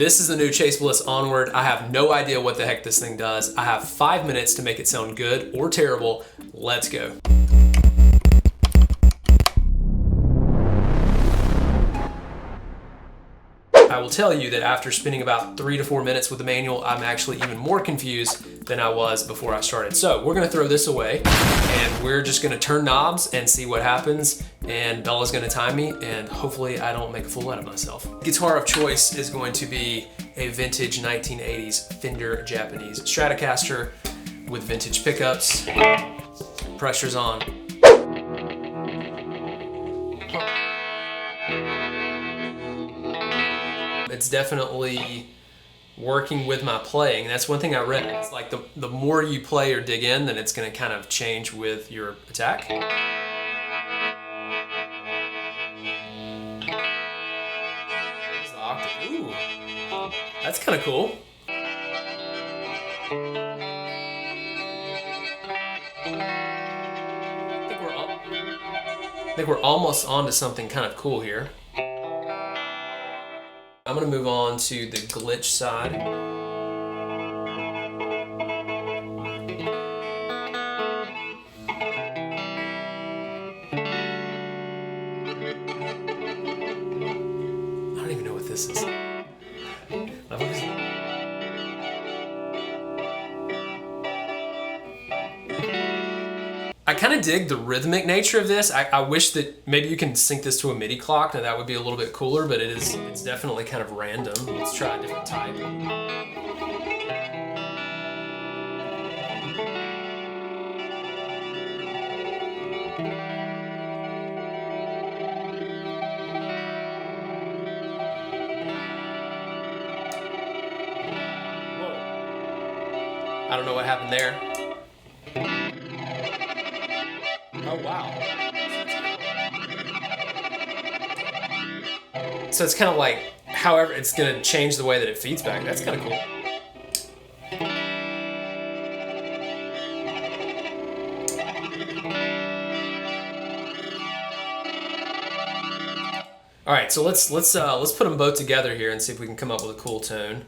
This is the new Chase Bliss Onward. I have no idea what the heck this thing does. I have 5 minutes to make it sound good or terrible. Let's go. I will tell you that after spending about 3 to 4 minutes with the manual, I'm actually even more confused than I was before I started. So we're gonna throw this away and we're just gonna turn knobs and see what happens. And Bella's gonna time me and hopefully I don't make a fool out of myself. Guitar of choice is going to be a vintage 1980s Fender Japanese Stratocaster with vintage pickups. Pressure's on. It's definitely working with my playing. That's one thing I read. It's like the more you play or dig in, then it's going to kind of change with your attack. There's the octave. Ooh, that's kind of cool. I think we're almost onto something kind of cool here. I'm gonna move on to the glitch side. I don't even know what this is. I kind of dig the rhythmic nature of this. I wish that maybe you can sync this to a MIDI clock. Now that would be a little bit cooler, but it's definitely kind of random. Let's try a different type. Whoa. I don't know what happened there. Oh, wow. So it's kind of like, however, it's going to change the way that it feeds back. That's kind of cool. All right, so let's put them both together here and see if we can come up with a cool tone.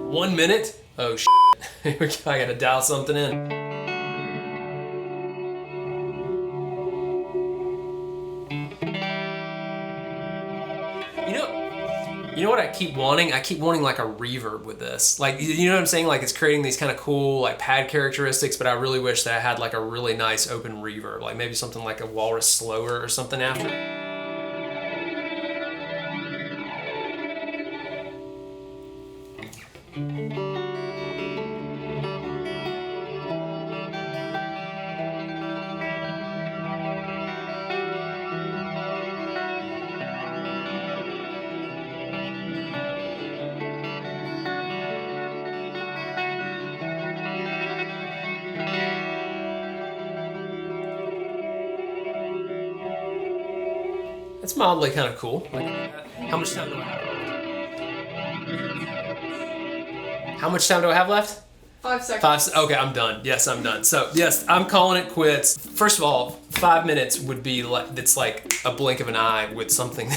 One minute? Oh shit. I gotta dial something in. You know what I keep wanting? I keep wanting like a reverb with this. Like, you know what I'm saying? Like it's creating these kind of cool like pad characteristics, but I really wish that I had like a really nice open reverb. Like maybe something like a Walrus Slower or something after. It's mildly kind of cool. Like, how much time do I have left? How much time do I have left? 5 seconds. Okay, I'm done. Yes, I'm done. So yes, I'm calling it quits. First of all, 5 minutes would be like, it's like a blink of an eye with something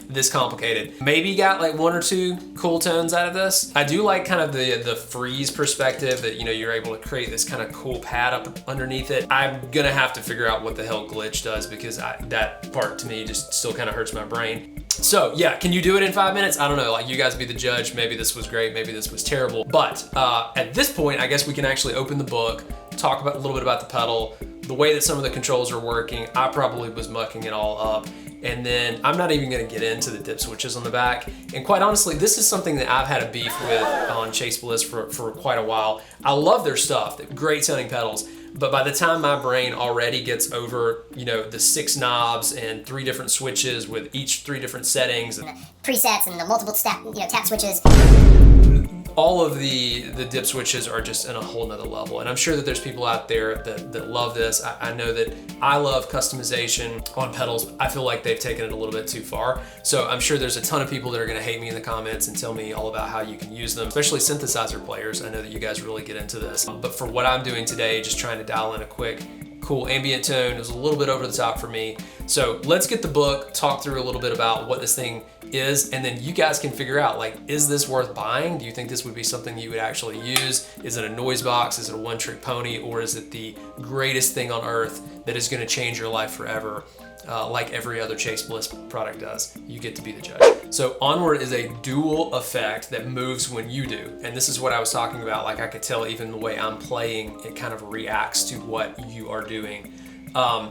this complicated. Maybe got like 1 or 2 cool tones out of this. I do like kind of the freeze perspective that, you know, you're able to create this kind of cool pad up underneath it. I'm gonna have to figure out what the hell glitch does because that part to me just still kind of hurts my brain. So yeah, can you do it in 5 minutes? I don't know, like you guys be the judge. Maybe this was great, maybe this was terrible. But at this point, I guess we can actually open the book, talk about a little bit about the pedal, the way that some of the controls are working. I probably was mucking it all up. And then I'm not even gonna get into the dip switches on the back. And quite honestly, this is something that I've had a beef with on Chase Bliss for quite a while. I love their stuff, they're great sounding pedals, But by the time my brain already gets over, you know, the 6 knobs and 3 different switches with each 3 different settings, and the presets and the multiple tap switches, all of the dip switches are just in a whole nother level. And I'm sure that there's people out there that love this. I know that I love customization on pedals. I feel like they've taken it a little bit too far. So I'm sure there's a ton of people that are gonna hate me in the comments and tell me all about how you can use them, especially synthesizer players. I know that you guys really get into this. But for what I'm doing today, just trying to dial in a quick, cool ambient tone. It was a little bit over the top for me. So let's get the book, talk through a little bit about what this thing is, and then you guys can figure out, like, is this worth buying? Do you think this would be something you would actually use? Is it a noise box? Is it a one-trick pony? Or is it the greatest thing on earth that is gonna change your life forever? Like every other Chase Bliss product does. You get to be the judge. So Onward is a dual effect that moves when you do. And this is what I was talking about. Like, I could tell even the way I'm playing, it kind of reacts to what you are doing.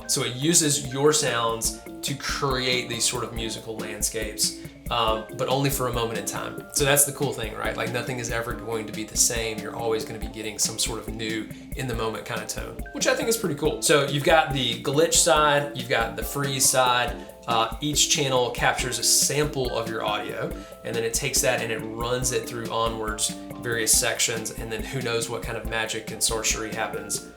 So it uses your sounds to create these sort of musical landscapes, but only for a moment in time. So that's the cool thing, right? Like, nothing is ever going to be the same. You're always going to be getting some sort of new, in the moment kind of tone, which I think is pretty cool. So you've got the glitch side, you've got the freeze side. Each channel captures a sample of your audio, and then it takes that and it runs it through Onward's various sections, and then who knows what kind of magic and sorcery happens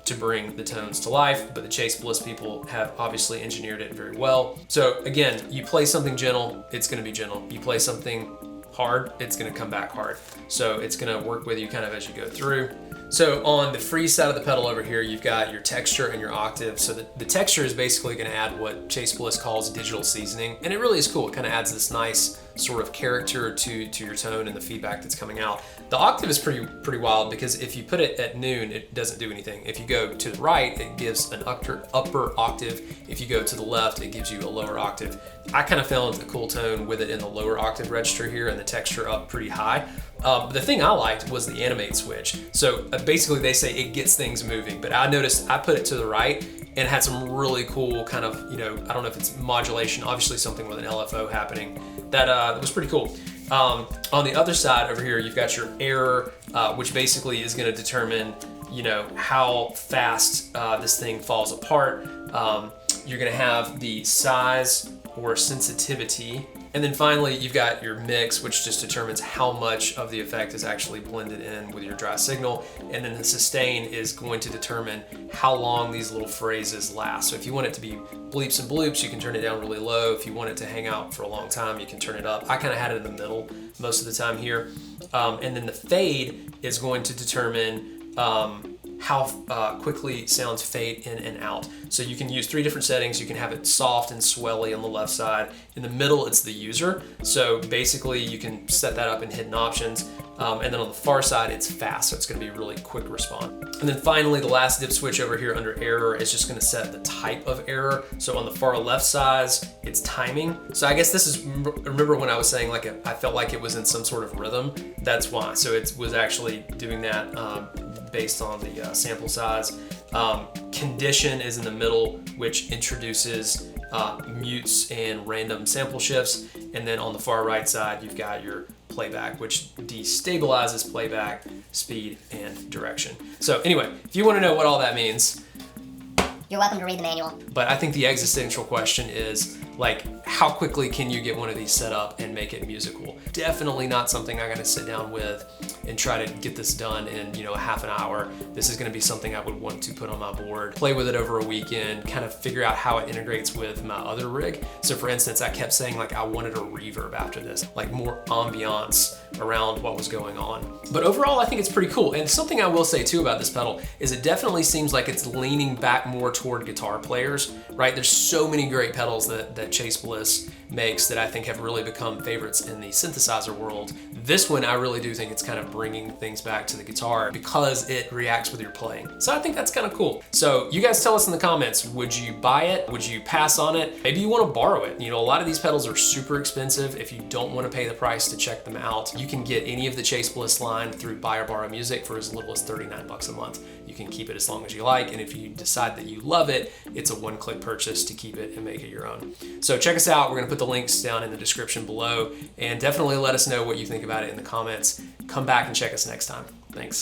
to bring the tones to life. But the Chase Bliss people have obviously engineered it very well. So again, you play something gentle, it's gonna be gentle. You play something hard, it's gonna come back hard. So it's gonna work with you kind of as you go through. So on the freeze side of the pedal over here, you've got your texture and your octave. So the texture is basically gonna add what Chase Bliss calls digital seasoning. And it really is cool. It kind of adds this nice sort of character to your tone and the feedback that's coming out. The octave is pretty wild, because if you put it at noon, it doesn't do anything. If you go to the right, it gives an upper octave. If you go to the left, it gives you a lower octave. I kind of found a cool tone with it in the lower octave register here, and the texture up pretty high. But the thing I liked was the animate switch. So basically they say it gets things moving, but I noticed I put it to the right and had some really cool kind of, you know, I don't know if it's modulation, obviously something with an LFO happening. That was pretty cool. On the other side over here, you've got your error, which basically is gonna determine, you know, how fast this thing falls apart. You're gonna have the size or sensitivity. And then finally, you've got your mix, which just determines how much of the effect is actually blended in with your dry signal. And then the sustain is going to determine how long these little phrases last. So if you want it to be bleeps and bloops, you can turn it down really low. If you want it to hang out for a long time, you can turn it up. I kind of had it in the middle most of the time here. And then the fade is going to determine how quickly sounds fade in and out. So you can use 3 different settings. You can have it soft and swelly on the left side. In the middle, it's the user. So basically you can set that up in hidden options. And then on the far side, it's fast. So it's gonna be a really quick response. And then finally, the last dip switch over here under error is just gonna set the type of error. So on the far left side, it's timing. So I guess this is, remember when I was saying like I felt like it was in some sort of rhythm? That's why. So it was actually doing that based on the sample size. Condition is in the middle, which introduces mutes and random sample shifts. And then on the far right side, you've got your playback, which destabilizes playback, speed, and direction. So anyway, if you want to know what all that means, you're welcome to read the manual. But I think the existential question is, like, how quickly can you get one of these set up and make it musical? Definitely not something I'm gonna sit down with and try to get this done in, you know, a half an hour. This is gonna be something I would want to put on my board, play with it over a weekend, kind of figure out how it integrates with my other rig. So for instance, I kept saying like I wanted a reverb after this, like more ambiance around what was going on. But overall, I think it's pretty cool. And something I will say too about this pedal is it definitely seems like it's leaning back more toward guitar players, right? There's so many great pedals that Chase Bliss makes that I think have really become favorites in the synthesizer world. This one, I really do think it's kind of bringing things back to the guitar because it reacts with your playing. So I think that's kind of cool. So you guys tell us in the comments, would you buy it? Would you pass on it? Maybe you want to borrow it. You know, a lot of these pedals are super expensive. If you don't want to pay the price to check them out, you can get any of the Chase Bliss line through BuyOrBorrow Music for as little as 39 bucks a month. You can keep it as long as you like, and if you decide that you love it, it's a one-click purchase to keep it and make it your own. So check us out. We're gonna put the links down in the description below, and definitely let us know what you think about it in the comments. Come back and check us next time. Thanks.